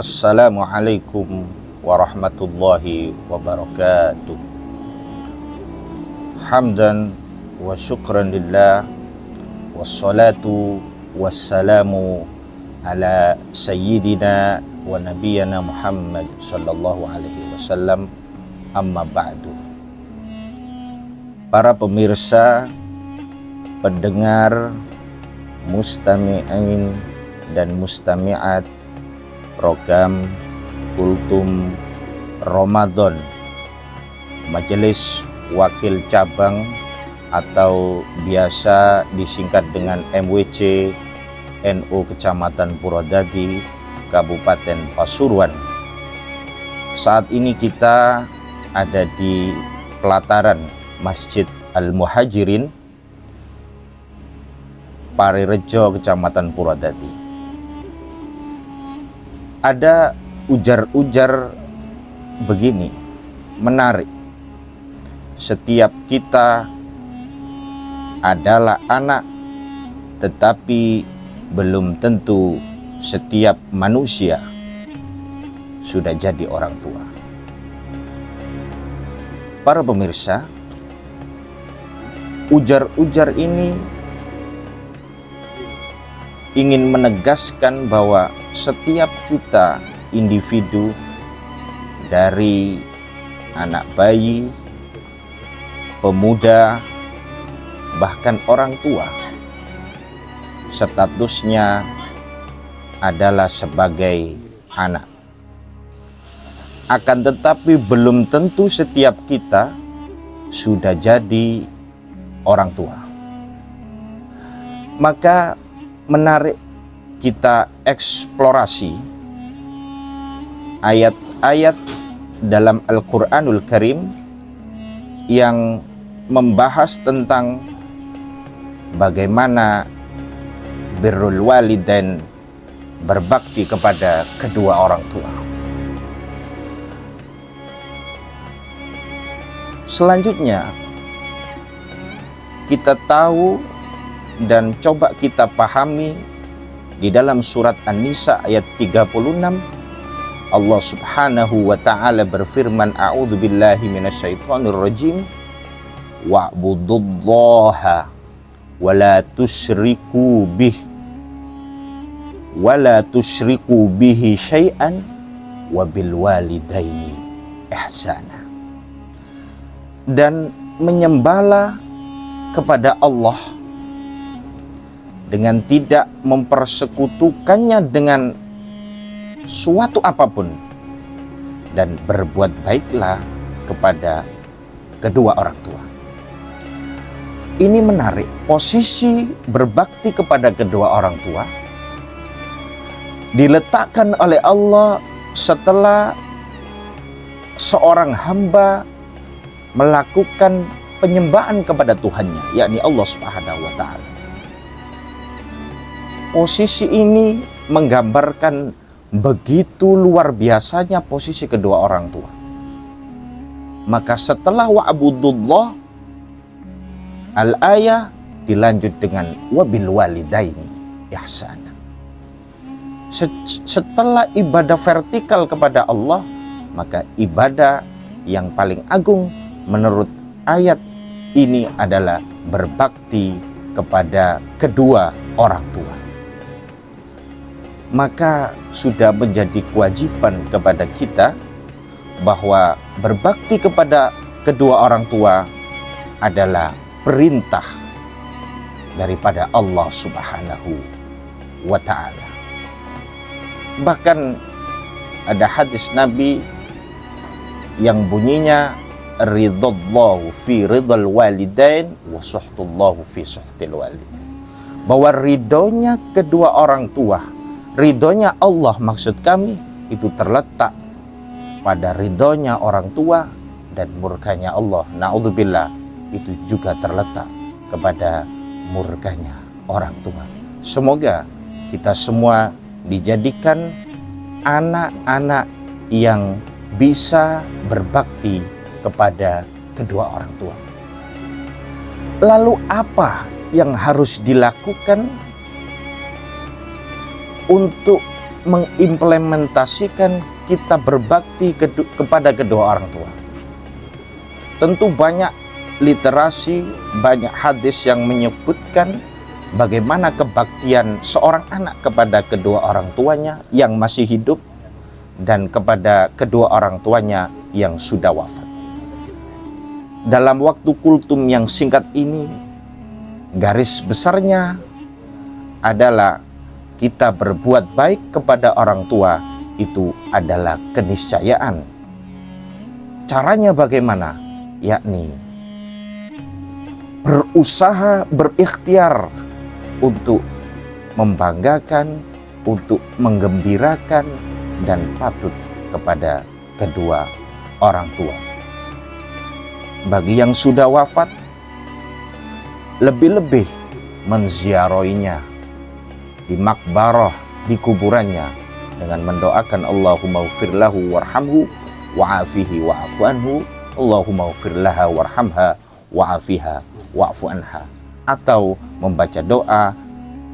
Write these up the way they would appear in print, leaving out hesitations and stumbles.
Assalamualaikum warahmatullahi wabarakatuh. Hamdan wa syukran lillah, wassalatu wassalamu ala sayyidina wa nabiyyana Muhammad sallallahu alaihi wasallam. Amma ba'du. Para pemirsa, pendengar, mustami'in dan mustami'at program Kultum Ramadan Majelis Wakil Cabang atau biasa disingkat dengan MWC NU Kecamatan Purwodadi, Kabupaten Pasuruan. Saat ini kita ada di pelataran Masjid Al-Muhajirin, Parirejo, Kecamatan Purwodadi. Ada ujar-ujar begini, menarik. Setiap kita adalah anak, tetapi belum tentu setiap manusia sudah jadi orang tua. Para pemirsa, ujar-ujar ini ingin menegaskan bahwa setiap kita individu, dari anak bayi, pemuda, bahkan orang tua, statusnya adalah sebagai anak. Akan tetapi belum tentu setiap kita sudah jadi orang tua. Maka menarik kita eksplorasi ayat-ayat dalam Al-Quranul Karim yang membahas tentang bagaimana birrul walidain, berbakti kepada kedua orang tua. Selanjutnya kita tahu dan coba kita pahami di dalam surat An-Nisa ayat 36, Allah Subhanahu wa ta'ala berfirman, a'udzubillahi minasyaitonir rajim, wa'budullaha wa la tusyriku bihi syai'an wa bil walidaini ihsana. Dan menyembahlah kepada Allah dengan tidak mempersekutukannya dengan suatu apapun, dan berbuat baiklah kepada kedua orang tua. Ini menarik, posisi berbakti kepada kedua orang tua diletakkan oleh Allah setelah seorang hamba melakukan penyembahan kepada Tuhannya, yakni Allah Subhanahu wa ta'ala. Posisi ini menggambarkan begitu luar biasanya posisi kedua orang tua. Maka setelah wa'budullah, al-ayah dilanjut dengan wabil walidaini ihsana. Setelah ibadah vertikal kepada Allah, maka ibadah yang paling agung menurut ayat ini adalah berbakti kepada kedua orang tua. Maka sudah menjadi kewajiban kepada kita bahwa berbakti kepada kedua orang tua adalah perintah daripada Allah Subhanahu wa ta'ala. Bahkan ada hadis Nabi yang bunyinya, ridallahu fi ridal walidain wa suhtullahu fi suhtil walidain. Bahwa ridhonya kedua orang tua, ridhonya Allah maksud kami, itu terletak pada ridhonya orang tua, dan murkanya Allah, na'udzubillah, itu juga terletak kepada murkanya orang tua. Semoga kita semua dijadikan anak-anak yang bisa berbakti kepada kedua orang tua. Lalu apa yang harus dilakukan untuk mengimplementasikan kita berbakti kepada kedua orang tua. Tentu banyak literasi, banyak hadis yang menyebutkan bagaimana kebaktian seorang anak kepada kedua orang tuanya yang masih hidup dan kepada kedua orang tuanya yang sudah wafat. Dalam waktu kultum yang singkat ini, garis besarnya adalah kita berbuat baik kepada orang tua itu adalah keniscayaan. Caranya bagaimana? Yakni berusaha, berikhtiar untuk membanggakan, untuk menggembirakan dan patut kepada kedua orang tua. Bagi yang sudah wafat, lebih-lebih menziarahinya di makbarah, di kuburannya, dengan mendoakan Allahumma ghfir lahu warhamhu wa'afihi wa'afu anhu, Allahumma ghfir laha warhamha wa'afiha wa'fu anha, atau membaca doa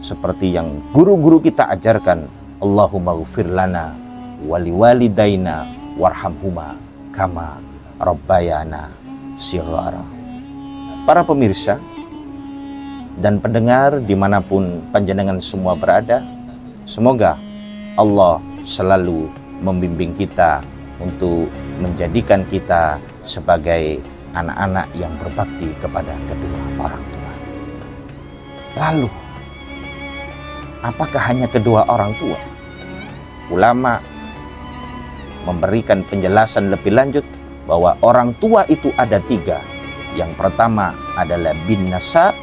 seperti yang guru-guru kita ajarkan, Allahumma ghfir lana wali walidaina warhamhuma kama rabbayana shighara. Para pemirsa dan pendengar dimanapun panjenengan semua berada, semoga Allah selalu membimbing kita untuk menjadikan kita sebagai anak-anak yang berbakti kepada kedua orang tua. Lalu, apakah hanya kedua orang tua? Ulama memberikan penjelasan lebih lanjut bahwa orang tua itu ada 3. Yang pertama adalah bin nasab,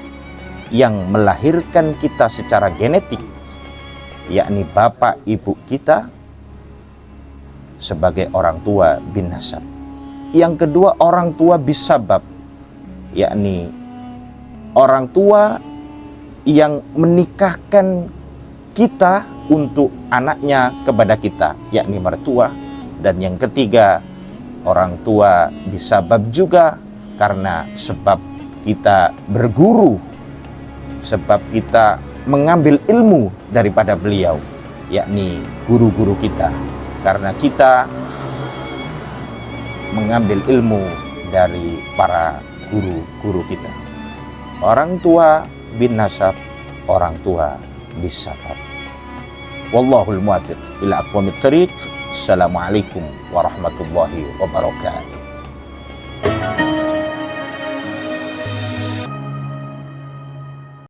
yang melahirkan kita secara genetik, yakni bapak ibu kita sebagai orang tua bin nasab. Yang kedua orang tua bisabab, yakni orang tua yang menikahkan kita untuk anaknya kepada kita, yakni mertua. Dan yang ketiga orang tua bisabab juga karena sebab kita berguru, sebab kita mengambil ilmu daripada beliau, yakni guru-guru kita, karena kita mengambil ilmu dari para guru-guru kita. Orang tua bin nasab, orang tua bisabab. Wallahul muwaffiq ila aqwamit thariq. Assalamualaikum warahmatullahi wabarakatuh.